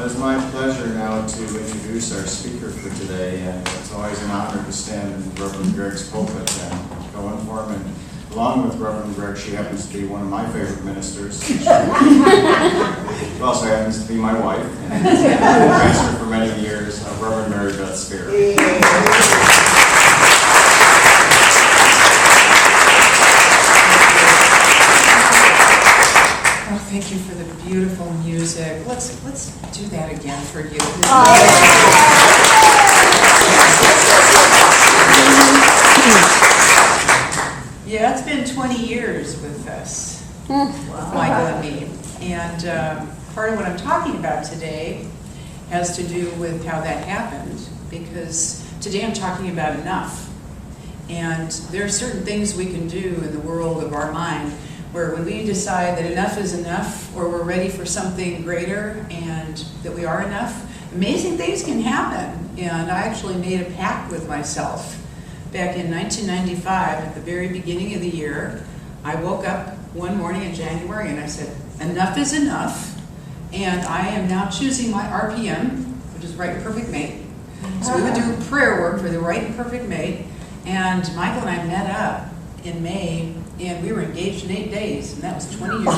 it is my pleasure now to introduce our speaker for today, and it's always an honor to stand in Reverend Greg's pulpit and go in for him. And along with Reverend Greg, she happens to be one of my favorite ministers. She also happens to be my wife, and pastor for many years, Reverend Mary Beth Speer. Thank you for the beautiful music. Let's do that again for you. Yeah, it's been 20 years with us, Michael and me. And part of what I'm talking about today has to do with how that happened, because today I'm talking about enough. And there are certain things we can do in the world of our mind where when we decide that enough is enough, or we're ready for something greater and that we are enough, amazing things can happen. And I actually made a pact with myself back in 1995, at the very beginning of the year. I woke up one morning in January and I said, enough is enough, and I am now choosing my RPM, which is right and perfect mate. So we would do prayer work for the right and perfect mate, and Michael and I met up in May, and we were engaged in 8 days, and that was 20 years ago.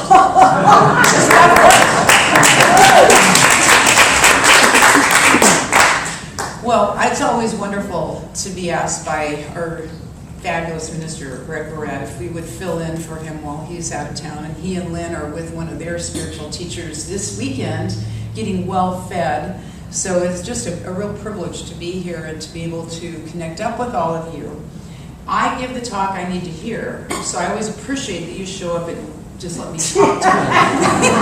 Well, it's always wonderful to be asked by our fabulous minister, Greg Barrett, if we would fill in for him while he's out of town. And he and Lynn are with one of their spiritual teachers this weekend, getting well fed. So it's just a real privilege to be here and to be able to connect up with all of you. I give the talk I need to hear, so I always appreciate that you show up and just let me talk to you.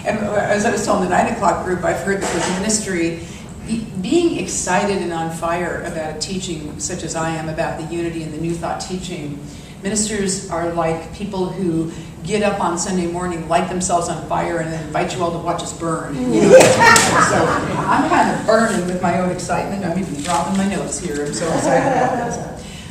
And as I was telling the 9 o'clock group, I've heard that with ministry, being excited and on fire about a teaching such as I am about the unity and the New Thought teaching, ministers are like people who get up on Sunday morning, light themselves on fire, and then invite you all to watch us burn. So I'm kind of burning with my own excitement. I'm even dropping my notes here. I'm so excited about this.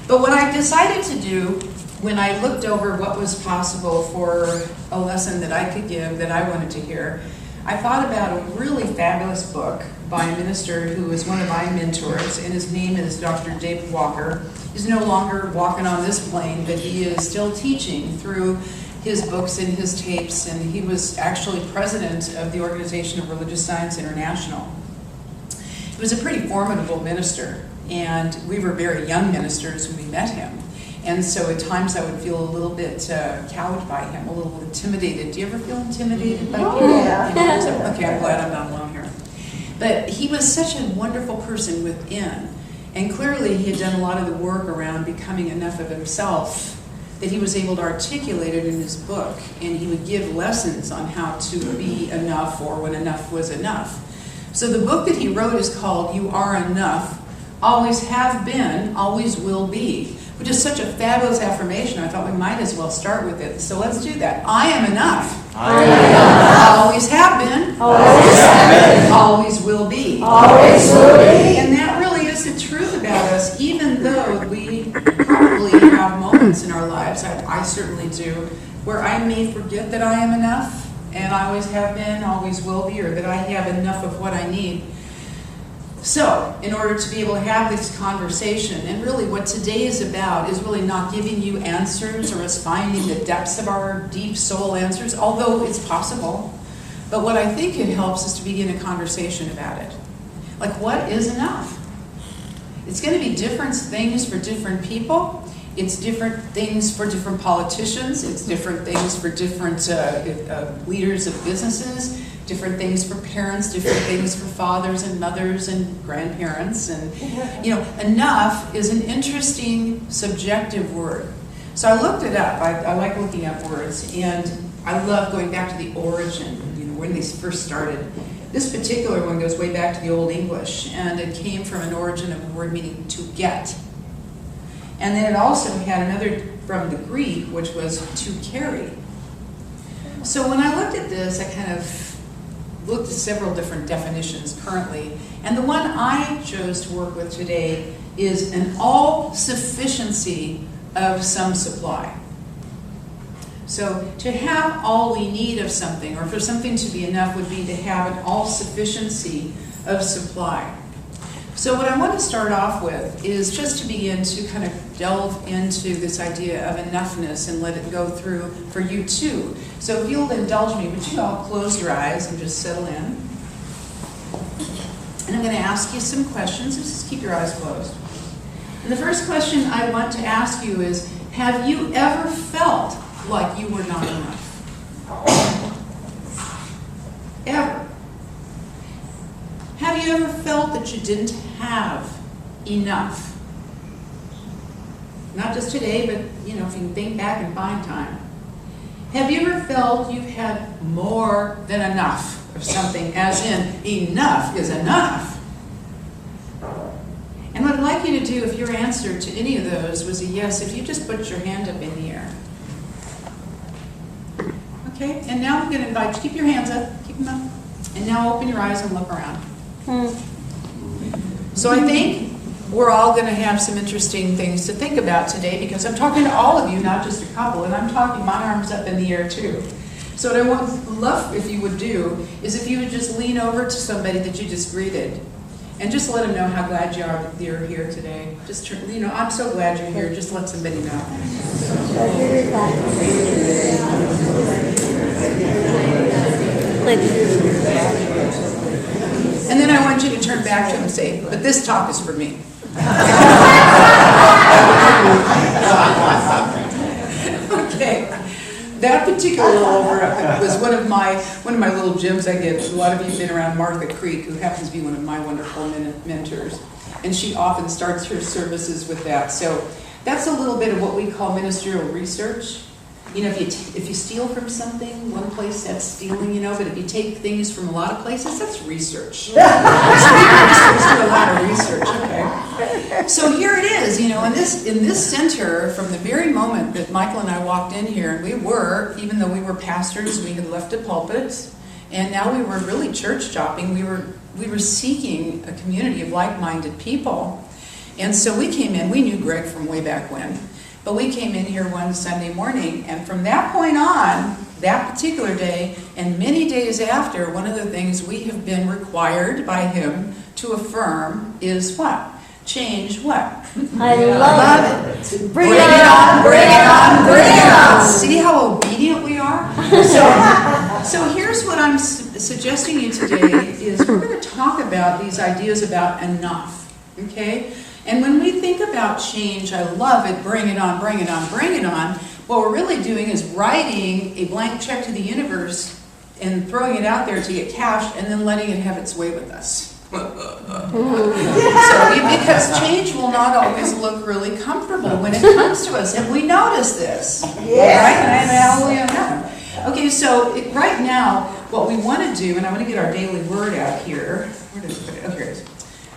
But what I decided to do when I looked over what was possible for a lesson that I could give that I wanted to hear, I thought about a really fabulous book by a minister who is one of my mentors, and his name is Dr. David Walker. He's no longer walking on this plane, but he is still teaching through his books and his tapes, and he was actually president of the Organization of Religious Science International. He was a pretty formidable minister, and we were very young ministers when we met him. And so at times I would feel a little bit cowed by him, a little intimidated. Do you ever feel intimidated by people? Yeah. Okay, I'm glad I'm not alone here. But he was such a wonderful person within. And clearly he had done a lot of the work around becoming enough of himself that he was able to articulate it in his book. And he would give lessons on how to be enough, or when enough was enough. So the book that he wrote is called You Are Enough, Always Have Been, Always Will Be, which is such a fabulous affirmation. I thought we might as well start with it. So let's do that. I am enough. I am enough. Always have been. Always have been. Always will be. Always will be. And that really is the truth about us, even though we probably have moments in our lives, I certainly do, where I may forget that I am enough, and I always have been, always will be, or that I have enough of what I need. So, in order to be able to have this conversation, and really what today is about is really not giving you answers or us finding the depths of our deep soul answers, although it's possible. But what I think it helps is to begin a conversation about it. Like, what is enough? It's going to be different things for different people. It's different things for different politicians. It's different things for different leaders of businesses. Different things for parents, different things for fathers and mothers and grandparents. And, enough is an interesting subjective word. So I looked it up. I like looking up words, and I love going back to the origin, when they first started. This particular one goes way back to the Old English, and it came from an origin of a word meaning to get. And then it also had another from the Greek, which was to carry. So when I looked at this, I kind of looked at several different definitions currently, and the one I chose to work with today is an all-sufficiency of some supply. So to have all we need of something, or for something to be enough, would be to have an all-sufficiency of supply. So what I want to start off with is just to begin to kind of delve into this idea of enoughness and let it go through for you too. So if you'll indulge me, would you all close your eyes and just settle in? And I'm going to ask you some questions. Just keep your eyes closed. And the first question I want to ask you is, have you ever felt like you were not enough? Ever? Have you ever felt that you didn't have enough? Not just today, but if you can think back and find time. Have you ever felt you've had more than enough of something, as in enough is enough? And what I'd like you to do, if your answer to any of those was a yes, if you just put your hand up in the air. Okay, and now I'm going to invite you, keep your hands up, keep them up, and now open your eyes and look around. So I think we're all going to have some interesting things to think about today, because I'm talking to all of you, not just a couple, and I'm talking my arms up in the air too. So what I would love if you would do is if you would just lean over to somebody that you just greeted and just let them know how glad you are that you're here today. Just, I'm so glad you're here. Just let somebody know. And then I want you to turn back to them and say, but this talk is for me. Okay. That particular little over was one of my little gems I get. A lot of you have been around Martha Creek, who happens to be one of my wonderful mentors. And she often starts her services with that. So that's a little bit of what we call ministerial research. If you steal from something, one place that's stealing, but if you take things from a lot of places, that's research. So we do a lot of research, okay? So here it is, in this center, from the very moment that Michael and I walked in here, and even though we were pastors, we had left a pulpit, and now we were really church shopping. We were seeking a community of like-minded people. And so we came in, we knew Greg from way back when. But we came in here one Sunday morning, and from that point on, that particular day, and many days after, one of the things we have been required by him to affirm is what? Change what? I love it. Bring it on, bring it on, bring it on. See how obedient we are? So here's what I'm suggesting you today is we're going to talk about these ideas about enough, okay? And when we think about change, I love it, bring it on, bring it on, bring it on. What we're really doing is writing a blank check to the universe and throwing it out there to get cashed and then letting it have its way with us. Because change will not always look really comfortable when it comes to us. And we notice this. Yes. Right? Okay, so right now, what we want to do, and I want to get our daily word out here. Where did I put it? Oh, here it is.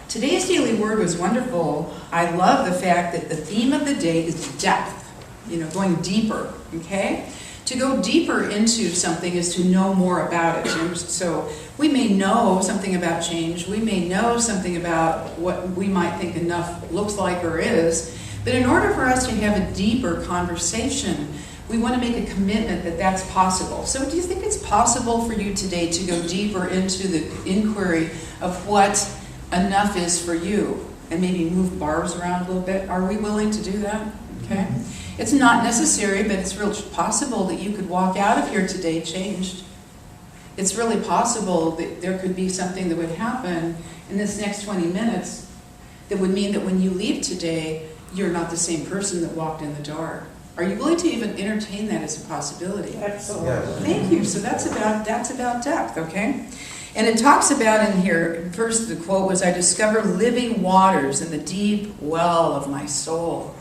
Today's daily word was wonderful. I love the fact that the theme of the day is depth, going deeper, okay? To go deeper into something is to know more about it. So we may know something about change. We may know something about what we might think enough looks like or is. But in order for us to have a deeper conversation, we want to make a commitment that that's possible. So do you think it's possible for you today to go deeper into the inquiry of what enough is for you, and maybe move barbs around a little bit? Are we willing to do that? Okay. It's not necessary, but it's real possible that you could walk out of here today changed. It's really possible that there could be something that would happen in this next 20 minutes that would mean that when you leave today, you're not the same person that walked in the door. Are you willing to even entertain that as a possibility? Absolutely. Thank you. So that's about depth, okay? And it talks about in here, first the quote was, I discover living waters in the deep well of my soul.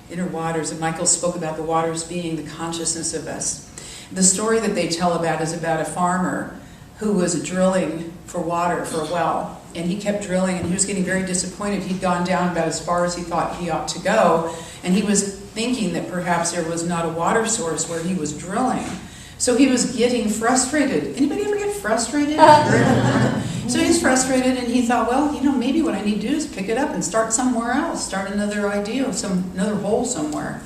Inner waters, and Michael spoke about the waters being the consciousness of us. The story that they tell about is about a farmer who was drilling for water for a well. And he kept drilling, and he was getting very disappointed. He'd gone down about as far as he thought he ought to go, and he was thinking that perhaps there was not a water source where he was drilling. So he was getting frustrated. Anybody ever get frustrated? So he's frustrated, and he thought, well, maybe what I need to do is pick it up and start somewhere else, start another idea, another hole somewhere.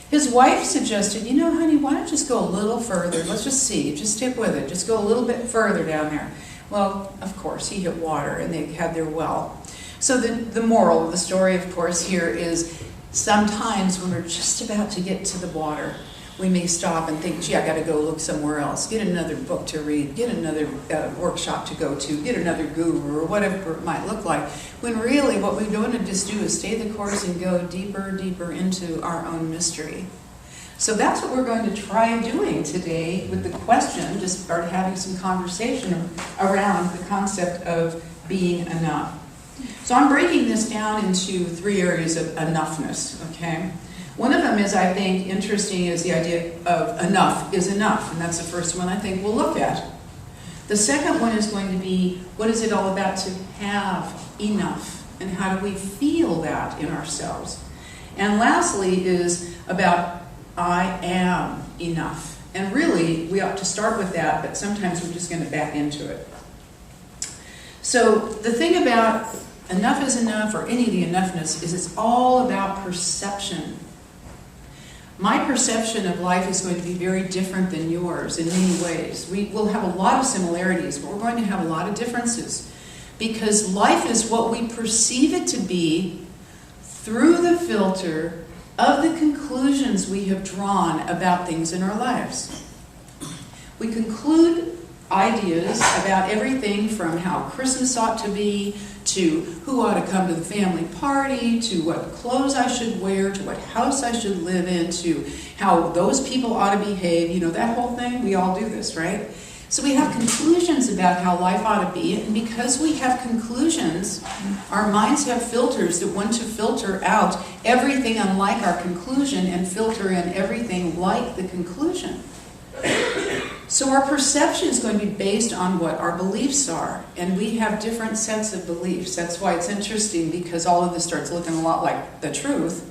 His wife suggested, you know, honey, why don't you just go a little further? Let's just see. Just stick with it. Just go a little bit further down there. Well, of course, he hit water, and they had their well. So the moral of the story, of course, here is sometimes when we're just about to get to the water, we may stop and think, gee, I got to go look somewhere else, get another book to read, get another workshop to go to, get another guru, or whatever it might look like, when really what we want to just do is stay the course and go deeper, deeper into our own mystery. So that's what we're going to try doing today with the question, just start having some conversation around the concept of being enough. So I'm breaking this down into 3 areas of enoughness, okay? One of them is, I think, interesting is the idea of enough is enough, and that's the first one I think we'll look at. The second one is going to be, what is it all about to have enough, and how do we feel that in ourselves? And lastly is about, I am enough. And really, we ought to start with that, but sometimes we're just going to back into it. So the thing about enough is enough, or any of the enoughness, is it's all about perception. My perception of life is going to be very different than yours in many ways. We will have a lot of similarities, but we're going to have a lot of differences. Because life is what we perceive it to be through the filter of the conclusions we have drawn about things in our lives. We conclude ideas about everything from how Christmas ought to be, to who ought to come to the family party, to what clothes I should wear, to what house I should live in, to how those people ought to behave. You know, that whole thing, we all do this, right? So we have conclusions about how life ought to be, and because we have conclusions, our minds have filters that want to filter out everything unlike our conclusion and filter in everything like the conclusion. So our perception is going to be based on what our beliefs are, and we have different sets of beliefs. That's why it's interesting, because all of this starts looking a lot like the truth,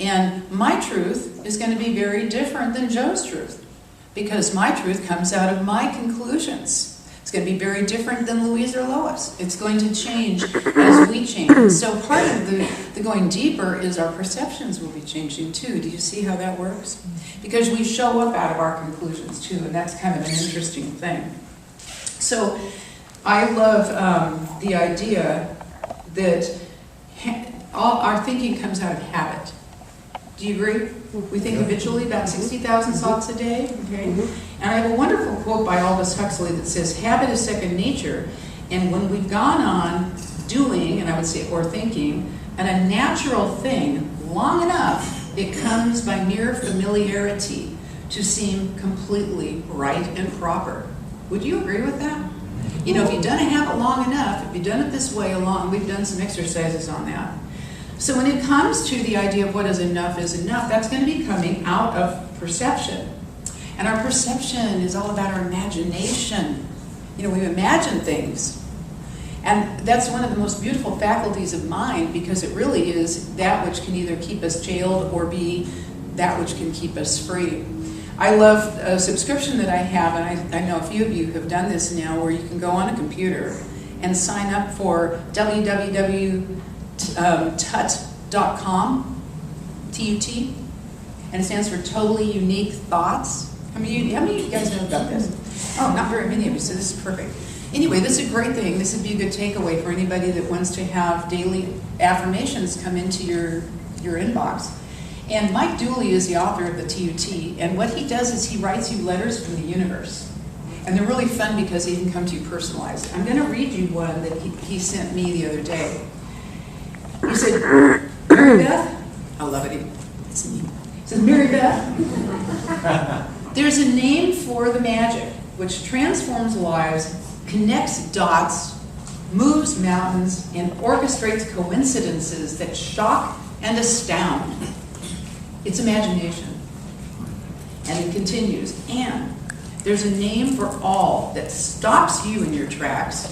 and my truth is going to be very different than Joe's truth, because my truth comes out of my conclusions. It's going to be very different than Louise or Lois. It's going to change as we change. So part of the going deeper is our perceptions will be changing too. Do you see how that works? Because we show up out of our conclusions too, and that's kind of an interesting thing. So I love the idea that all our thinking comes out of habit. Do you agree? We think habitually about 60,000 thoughts a day. Okay? And I have a wonderful quote by Aldous Huxley that says, habit is second nature, and when we've gone on doing, and I would say, or thinking, and a natural thing long enough, it comes by mere familiarity to seem completely right and proper. Would you agree with that? You know, if you've done a habit long enough, if you've done it this way along, we've done some exercises on that. So when it comes to the idea of what is enough, that's going to be coming out of perception. And our perception is all about our imagination. You know, we imagine things. And that's one of the most beautiful faculties of mind, because it really is that which can either keep us jailed or be that which can keep us free. I love a subscription that I have, and I know a few of you have done this now, where you can go on a computer and sign up for tut.com, T-U-T, and it stands for Totally Unique Thoughts. How many of you guys know about this? Oh, not very many of you, so this is perfect. Anyway, this is a great thing. This would be a good takeaway for anybody that wants to have daily affirmations come into your inbox. And Mike Dooley is the author of the TUT, and what he does is he writes you letters from the universe. And they're really fun because they can come to you personalized. I'm going to read you one that he sent me the other day. He said, Mary Beth, I love it, it's me. He says, Mary Beth, there's a name for the magic which transforms lives, connects dots, moves mountains, and orchestrates coincidences that shock and astound. It's imagination. And it continues, and there's a name for all that stops you in your tracks,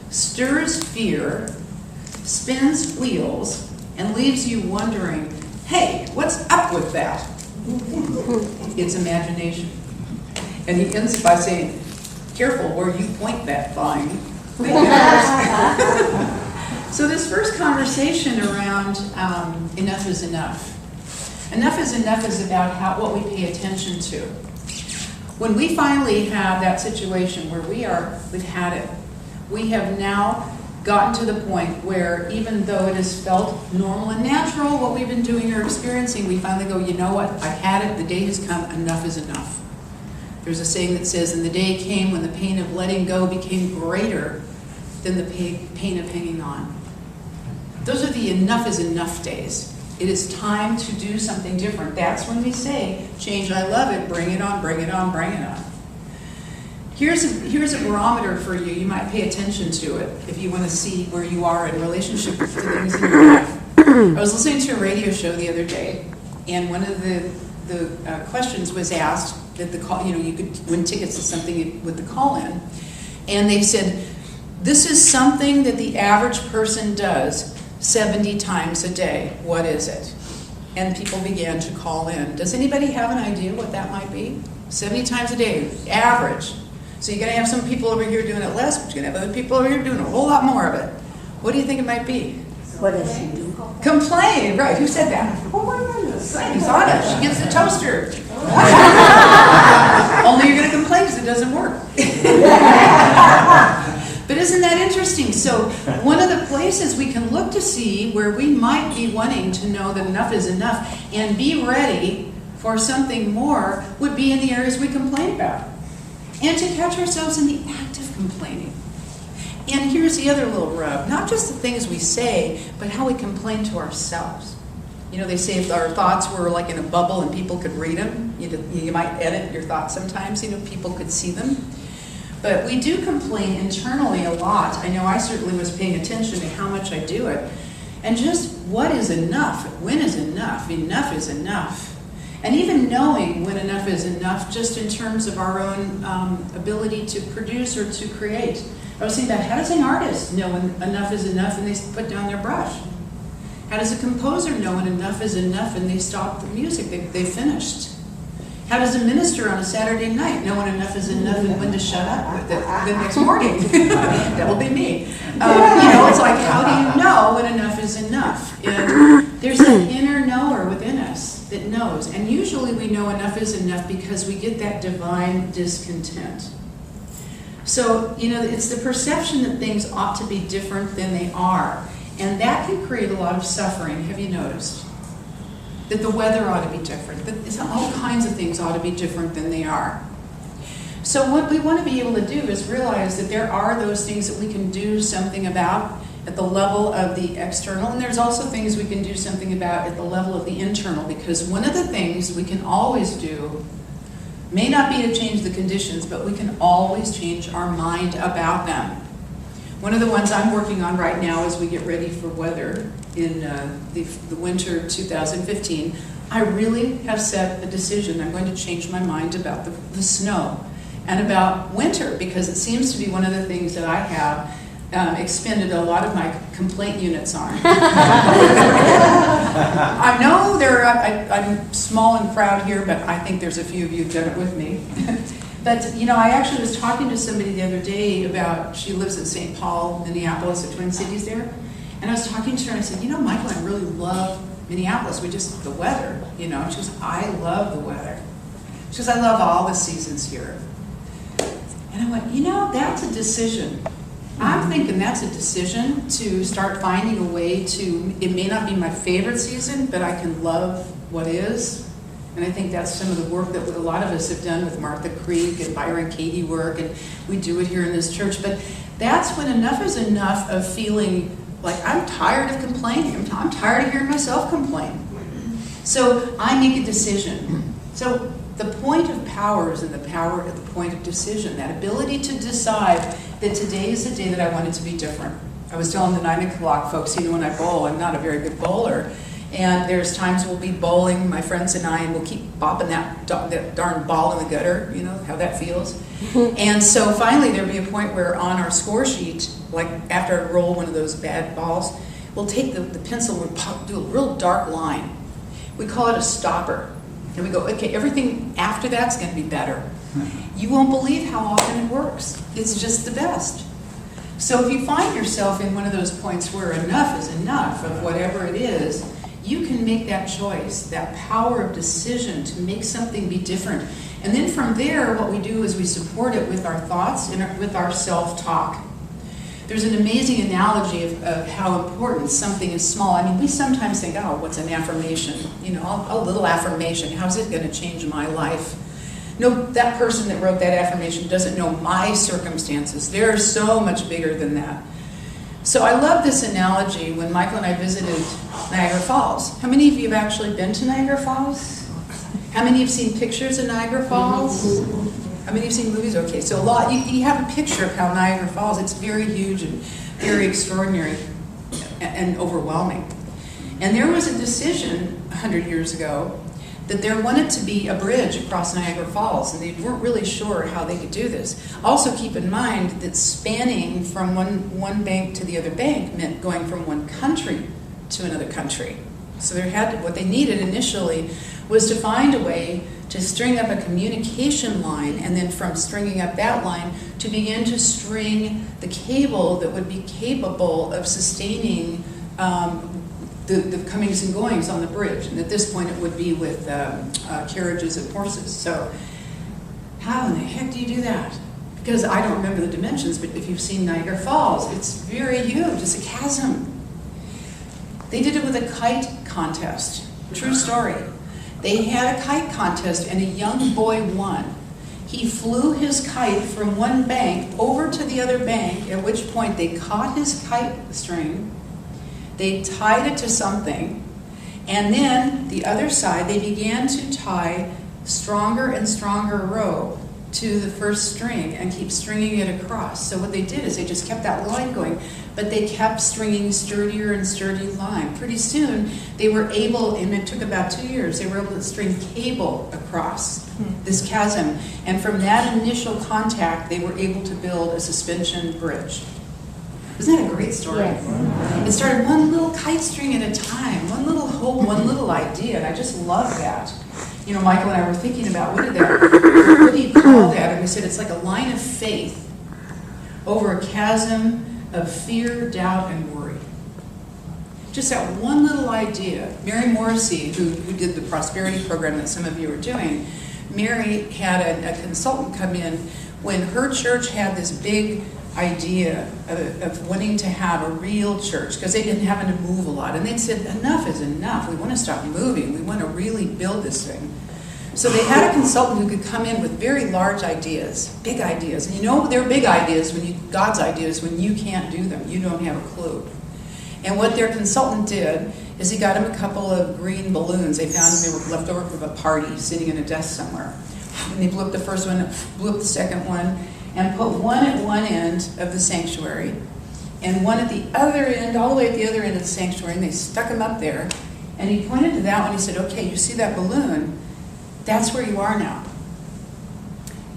stirs fear, spins wheels, and leaves you wondering, hey, what's up with that? It's imagination. And he ends by saying, careful where you point that vine. So this first conversation around enough is enough. Enough is about what we pay attention to. When we finally have that situation where we've had it, we have now gotten to the point where even though it has felt normal and natural, what we've been doing or experiencing, we finally go, you know what, I've had it, the day has come, enough is enough. There's a saying that says, and the day came when the pain of letting go became greater than the pain of hanging on. Those are the enough is enough days. It is time to do something different. That's when we say, change, I love it, bring it on, bring it on, bring it on. Here's a barometer for you. You might pay attention to it if you want to see where you are in relationship to things in your life. I was listening to a radio show the other day, and one of the questions was asked that you could win tickets to something with the call-in, and they said, this is something that the average person does 70 times a day. What is it? And people began to call in. Does anybody have an idea what that might be? 70 times a day, average. So you're going to have some people over here doing it less, but you're going to have other people over here doing a whole lot more of it. What do you think it might be? What does she do? Complain, right? Who said that? Oh my goodness. Susanna, she gets the toaster. Only you're going to complain because it doesn't work. But isn't that interesting? So one of the places we can look to see where we might be wanting to know that enough is enough and be ready for something more would be in the areas we complain about. And to catch ourselves in the act of complaining. And here's the other little rub. Not just the things we say, but how we complain to ourselves. You know, they say if our thoughts were like in a bubble and people could read them, you might edit your thoughts sometimes, people could see them. But we do complain internally a lot. I know I certainly was paying attention to how much I do it. And just what is enough? When is enough? Enough is enough. And even knowing when enough is enough, just in terms of our own ability to produce or to create. I was thinking about, how does an artist know when enough is enough and they put down their brush? How does a composer know when enough is enough and they stop the music, they finished? How does a minister on a Saturday night know when enough is enough and when to shut up the next morning? That will be me. It's like, how do you know when enough is enough? And there's an inner knower within us that knows. And usually we know enough is enough because we get that divine discontent. So, it's the perception that things ought to be different than they are. And that can create a lot of suffering, have you noticed? That the weather ought to be different, that all kinds of things ought to be different than they are. So what we want to be able to do is realize that there are those things that we can do something about at the level of the external, and there's also things we can do something about at the level of the internal, because one of the things we can always do may not be to change the conditions, but we can always change our mind about them. One of the ones I'm working on right now as we get ready for weather in the winter 2015, I really have set a decision. I'm going to change my mind about the snow and about winter, because it seems to be one of the things that I have expended a lot of my complaint units on. I know I'm small and proud here, but I think there's a few of you who've done it with me. But, I actually was talking to somebody the other day about, she lives in St. Paul, Minneapolis, the Twin Cities there. And I was talking to her and I said, Michael, I really love Minneapolis. The weather, She goes, I love the weather. She goes, I love all the seasons here. And I went, that's a decision. I'm thinking that's a decision to start finding a way to, it may not be my favorite season, but I can love what is. And I think that's some of the work that a lot of us have done with Martha Creek and Byron Katie work, and we do it here in this church. But that's when enough is enough of feeling like I'm tired of complaining. I'm tired of hearing myself complain. So I make a decision. So the point of power is in the power at the point of decision, that ability to decide that today is the day that I want it to be different. I was telling the 9 o'clock folks, when I bowl, I'm not a very good bowler. And there's times we'll be bowling, my friends and I, and we'll keep bopping that darn ball in the gutter, how that feels. And so finally there'll be a point where on our score sheet, like after I roll one of those bad balls, we'll take the pencil and do a real dark line. We call it a stopper. And we go, okay, everything after that's going to be better. You won't believe how often it works. It's just the best. So if you find yourself in one of those points where enough is enough of whatever it is, you can make that choice, that power of decision to make something be different. And then from there, what we do is we support it with our thoughts and with our self-talk. There's an amazing analogy of how important something is small. I mean, we sometimes think, oh, what's an affirmation? You know, a little affirmation, how's it going to change my life? No, that person that wrote that affirmation doesn't know my circumstances. They're so much bigger than that. So I love this analogy when Michael and I visited Niagara Falls. How many of you have actually been to Niagara Falls? How many have seen pictures of Niagara Falls? How many have seen movies? Okay, so a lot. You have a picture of how Niagara Falls, it's very huge and very extraordinary and overwhelming. And there was a decision 100 years ago that there wanted to be a bridge across Niagara Falls, and they weren't really sure how they could do this. Also keep in mind that spanning from one bank to the other bank meant going from one country to another country. So what they needed initially was to find a way to string up a communication line, and then from stringing up that line to begin to string the cable that would be capable of sustaining the comings and goings on the bridge. And at this point it would be with carriages and horses. So how in the heck do you do that? Because I don't remember the dimensions, but if you've seen Niagara Falls, it's very huge. It's a chasm. They did it with a kite contest. True story. They had a kite contest and a young boy won. He flew his kite from one bank over to the other bank, at which point they caught his kite string, they tied it to something, and then the other side they began to tie stronger and stronger rope to the first string and keep stringing it across. So what they did is they just kept that line going, but they kept stringing sturdier and sturdy line. Pretty soon they were able, and it took about 2 years, they were able to string cable across this chasm. And from that initial contact, they were able to build a suspension bridge. Isn't that a great story? Yes. It started one little kite string at a time, one little hope, one little idea, and I just love that. You know, Michael and I were thinking about what do you call that? And we said it's like a line of faith over a chasm of fear, doubt, and worry. Just that one little idea. Mary Morrissey, who did the prosperity program that some of you are doing, Mary had a consultant come in when her church had this big idea of wanting to have a real church, because they've been having to move a lot. And they said, enough is enough. We want to stop moving. We want to really build this thing. So they had a consultant who could come in with very large ideas, big ideas. And you know they're big ideas God's ideas when you can't do them. You don't have a clue. And what their consultant did is he got him a couple of green balloons. They found them, they were left over from a party sitting in a desk somewhere. And they blew up the first one, blew up the second one, and put one at one end of the sanctuary and one at the other end, all the way at the other end of the sanctuary, and they stuck them up there. And he pointed to that one. He said, okay, you see that balloon? That's where you are now.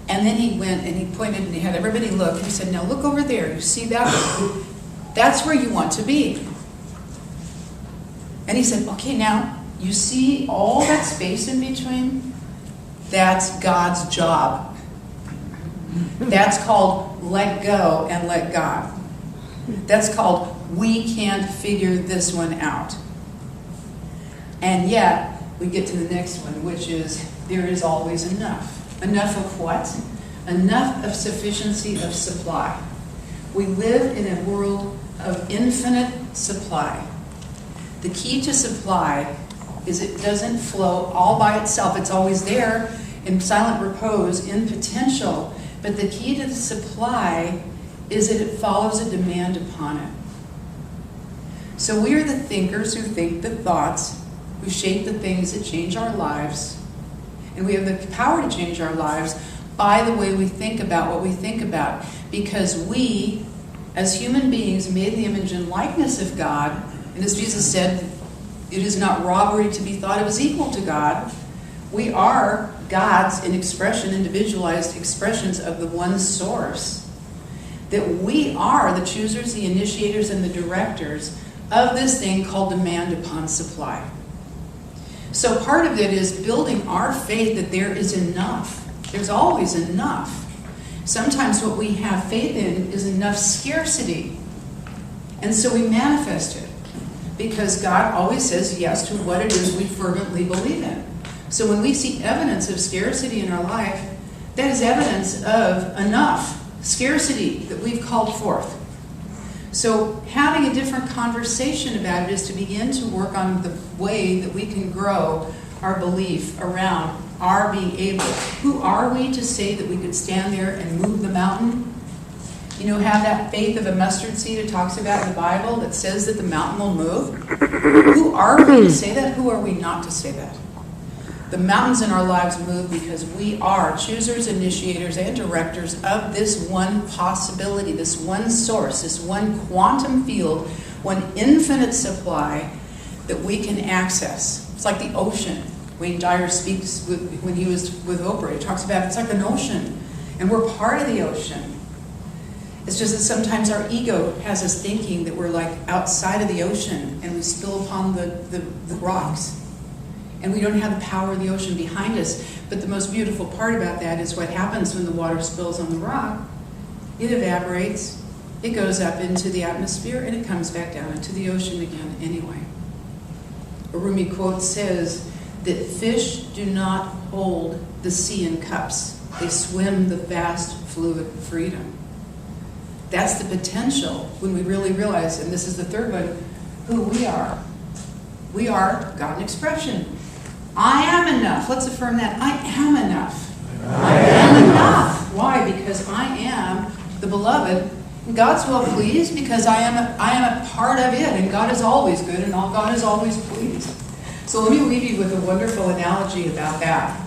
And then he went and he pointed and he had everybody look. And he said, now look over there. You see that? That's where you want to be. And he said, okay, now you see all that space in between? That's God's job. That's called let go and let God. That's called we can't figure this one out. And yet, we get to the next one, which is there is always enough. Enough of what? Enough of sufficiency of supply. We live in a world of infinite supply. The key to supply is it doesn't flow all by itself. It's always there in silent repose, in potential. But the key to the supply is that it follows a demand upon it. So we are the thinkers who think the thoughts, who shape the things that change our lives. And we have the power to change our lives by the way we think about what we think about. Because we, as human beings made in the image and likeness of God, and as Jesus said, it is not robbery to be thought of as equal to God. We are God's in expression, individualized expressions of the one source. That we are the choosers, the initiators, and the directors of this thing called demand upon supply. So part of it is building our faith that there is enough. There's always enough. Sometimes what we have faith in is enough scarcity. And so we manifest it. because God always says yes to what it is we fervently believe in. So when we see evidence of scarcity in our life, that is evidence of enough scarcity that we've called forth. So having a different conversation about it is to begin to work on the way that we can grow our belief around our being able. Who are we to say that we could stand there and move the mountain? You know, have that faith of a mustard seed it talks about in the Bible that says that the mountain will move. Who are we to say that? Who are we not to say that? The mountains in our lives move because we are choosers, initiators, and directors of this one possibility, this one source, this one quantum field, one infinite supply that we can access. It's like the ocean. Wayne Dyer speaks when he was with Oprah. He talks about it's like an ocean, and we're part of the ocean. It's just that sometimes our ego has us thinking that we're like outside of the ocean, and we spill upon the rocks. And we don't have the power of the ocean behind us. But the most beautiful part about that is what happens when the water spills on the rock. It evaporates, it goes up into the atmosphere, and it comes back down into the ocean again anyway. A Rumi quote says that fish do not hold the sea in cups. They swim the vast fluid of freedom. That's the potential when we really realize, and this is the third one, who we are. We are God in expression. I am enough. Let's affirm that. I am enough. I am enough. Why? Because I am the beloved. And God's well pleased because I am a part of it. And God is always good and God is always pleased. So let me leave you with a wonderful analogy about that.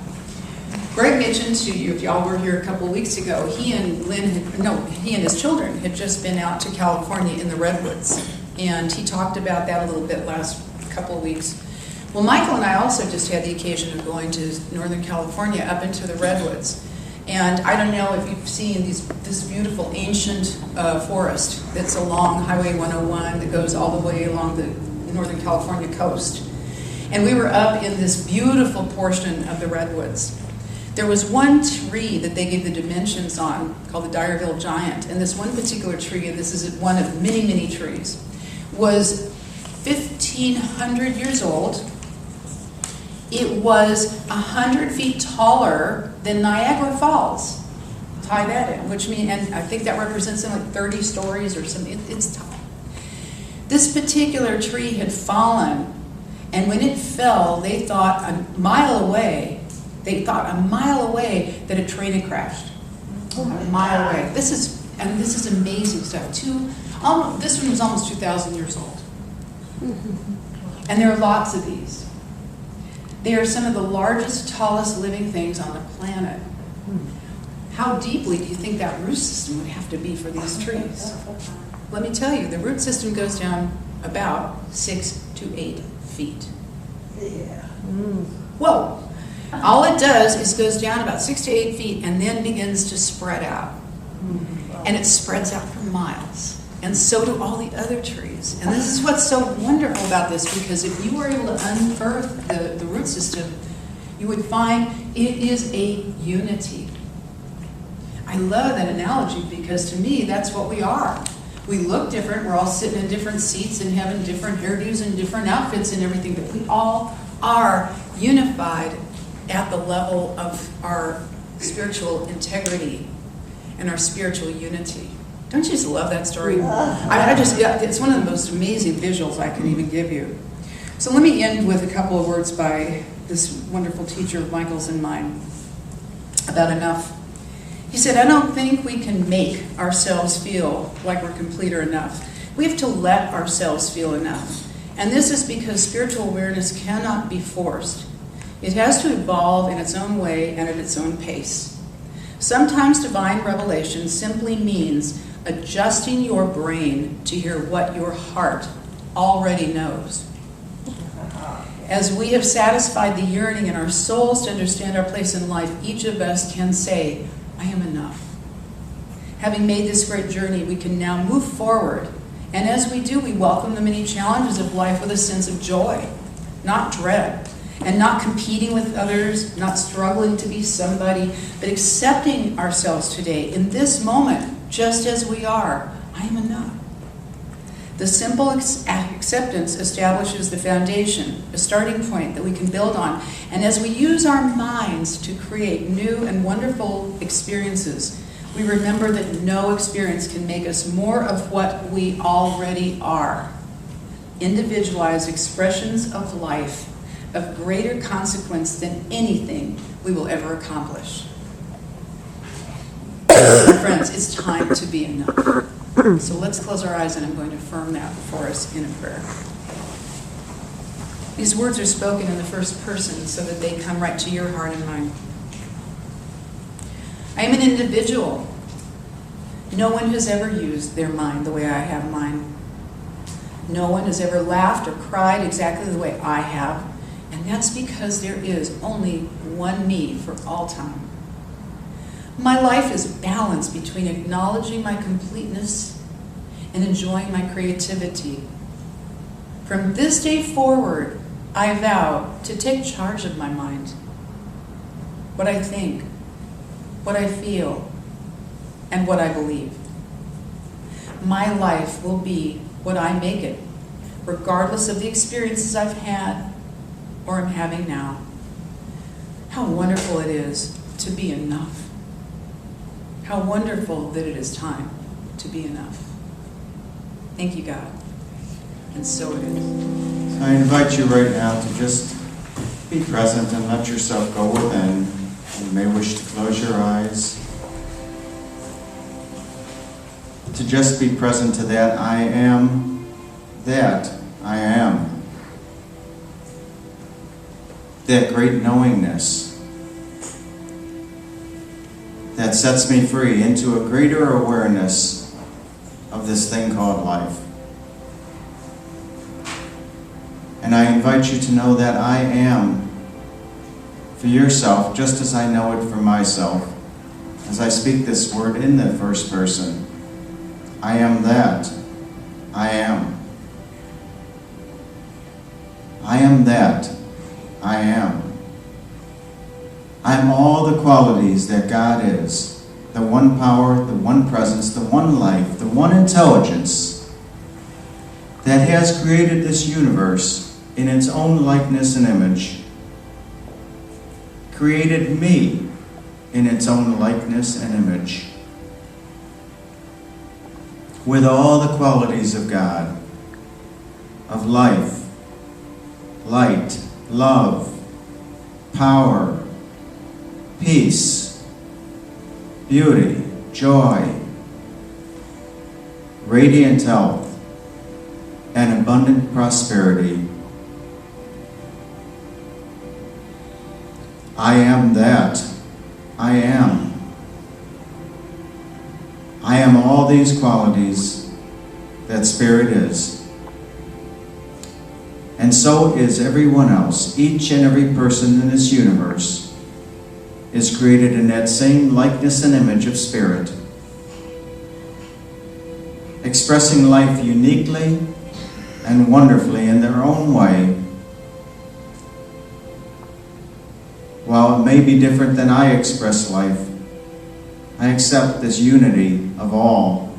Greg mentioned to you, if y'all were here a couple of weeks ago, he and his children had just been out to California in the Redwoods. And he talked about that a little bit last couple of weeks. Well, Michael and I also just had the occasion of going to Northern California up into the Redwoods. And I don't know if you've seen this beautiful ancient forest that's along Highway 101 that goes all the way along the Northern California coast. And we were up in this beautiful portion of the Redwoods. There was one tree that they gave the dimensions on called the Dyerville Giant. And this one particular tree, and this is one of many, many trees, was 1,500 years old. It was 100 feet taller than Niagara Falls. Tie that in, which means, and I think that represents something like 30 stories or something. It's tall. This particular tree had fallen, and when it fell, they thought a mile away that a train had crashed. A mile away. This is amazing stuff. This one was almost 2,000 years old. And there are lots of these. They are some of the largest, tallest living things on the planet. How deeply do you think that root system would have to be for these trees? Let me tell you, the root system goes down about 6 to 8 feet. Yeah. Whoa. All it does is goes down about 6 to 8 feet and then begins to spread out. And it spreads out for miles. And so do all the other trees. And this is what's so wonderful about this, because if you were able to unearth the root system, you would find it is a unity. I love that analogy because to me, that's what we are. We look different. We're all sitting in different seats and having different hairdos and different outfits and everything, but we all are unified at the level of our spiritual integrity and our spiritual unity. Don't you just love that story? It's one of the most amazing visuals I can even give you. So let me end with a couple of words by this wonderful teacher of Michael's and mine about enough. He said, I don't think we can make ourselves feel like we're complete or enough. We have to let ourselves feel enough. And this is because spiritual awareness cannot be forced. It has to evolve in its own way and at its own pace. Sometimes divine revelation simply means adjusting your brain to hear what your heart already knows. As we have satisfied the yearning in our souls to understand our place in life, each of us can say, I am enough. Having made this great journey, we can now move forward. And as we do, we welcome the many challenges of life with a sense of joy, not dread, and not competing with others, not struggling to be somebody, but accepting ourselves today in this moment, just as we are. I am enough. The simple acceptance establishes the foundation, a starting point that we can build on. And as we use our minds to create new and wonderful experiences, we remember that no experience can make us more of what we already are. Individualized expressions of life of greater consequence than anything we will ever accomplish. My friends, it's time to be enough. So let's close our eyes, and I'm going to affirm that for us in a prayer. These words are spoken in the first person so that they come right to your heart and mind. I am an individual. No one has ever used their mind the way I have mine. No one has ever laughed or cried exactly the way I have, and that's because there is only one me for all time. My life is balanced between acknowledging my completeness and enjoying my creativity. From this day forward, I vow to take charge of my mind, what I think, what I feel, and what I believe. My life will be what I make it, regardless of the experiences I've had or am having now. How wonderful it is to be enough. How wonderful that it is time to be enough. Thank you, God. And so it is. I invite you right now to just be present and let yourself go within. You may wish to close your eyes. To just be present to that I am, that I am. That great knowingness that sets me free into a greater awareness of this thing called life. And I invite you to know that I am for yourself, just as I know it for myself, as I speak this word in the first person. I am that. I am. I am that. I am. I am all the qualities that God is. The one power, the one presence, the one life, the one intelligence that has created this universe in its own likeness and image. Created me in its own likeness and image. With all the qualities of God, of life, light, love, power, peace, beauty, joy, radiant health, and abundant prosperity. I am that. I am. I am all these qualities that Spirit is. And so is everyone else. Each and every person in this universe is created in that same likeness and image of Spirit, expressing life uniquely and wonderfully in their own way. While it may be different than I express life, I accept this unity of all,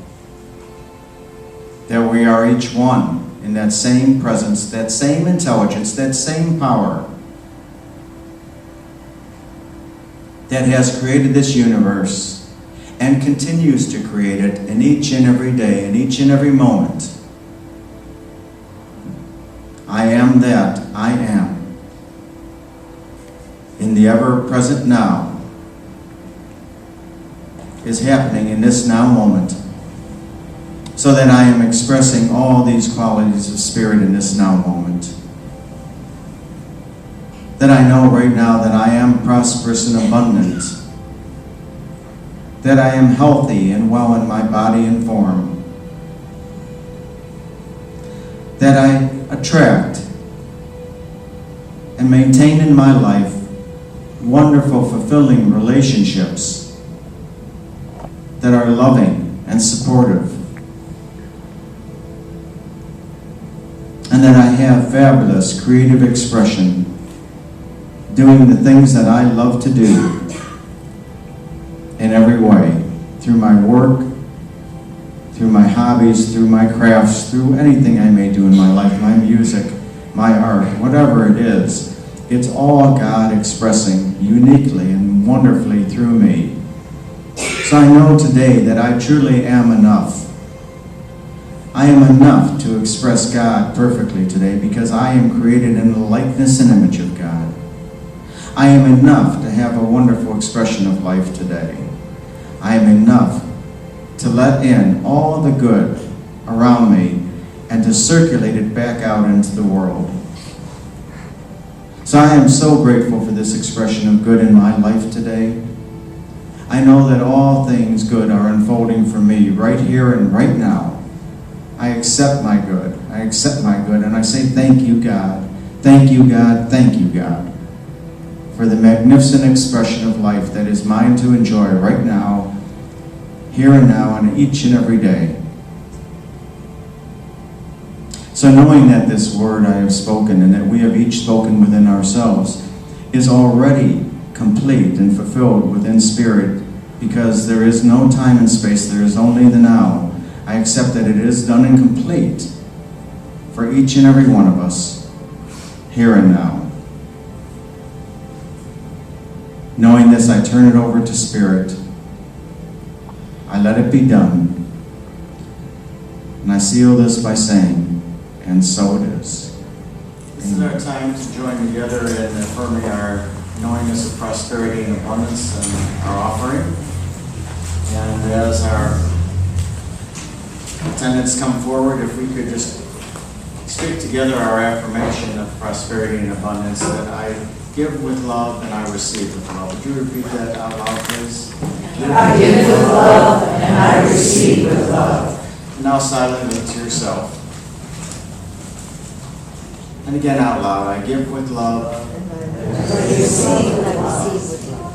that we are each one in that same presence, that same intelligence, that same power that has created this universe and continues to create it in each and every day, in each and every moment. I am that I am. In the ever-present now is happening in this now moment, so that I am expressing all these qualities of Spirit in this now moment. That I know right now that I am prosperous and abundant, that I am healthy and well in my body and form, that I attract and maintain in my life wonderful, fulfilling relationships that are loving and supportive, and that I have fabulous creative expression, doing the things that I love to do in every way, through my work, through my hobbies, through my crafts, through anything I may do in my life, my music, my art, whatever it is, it's all God expressing uniquely and wonderfully through me. So I know today that I truly am enough. I am enough to express God perfectly today because I am created in the likeness and image of God. I am enough to have a wonderful expression of life today. I am enough to let in all the good around me and to circulate it back out into the world. So I am so grateful for this expression of good in my life today. I know that all things good are unfolding for me right here and right now. I accept my good. I accept my good, and I say thank you, God. Thank you, God. Thank you, God, for the magnificent expression of life that is mine to enjoy right now, here and now, and each and every day. So knowing that this word I have spoken and that we have each spoken within ourselves is already complete and fulfilled within spirit, because there is no time and space, there is only the now. I accept that it is done and complete for each and every one of us, here and now. Knowing this, I turn it over to Spirit. I let it be done. And I seal this by saying, and so it is. This is our time to join together in affirming our knowingness of prosperity and abundance and our offering. And as our attendants come forward, if we could just speak together our affirmation of prosperity and abundance, that I give with love and I receive with love. Would you repeat that out loud, please? I give with love and I receive with love. And now silently to yourself. And again out loud, I give with love. I receive with love.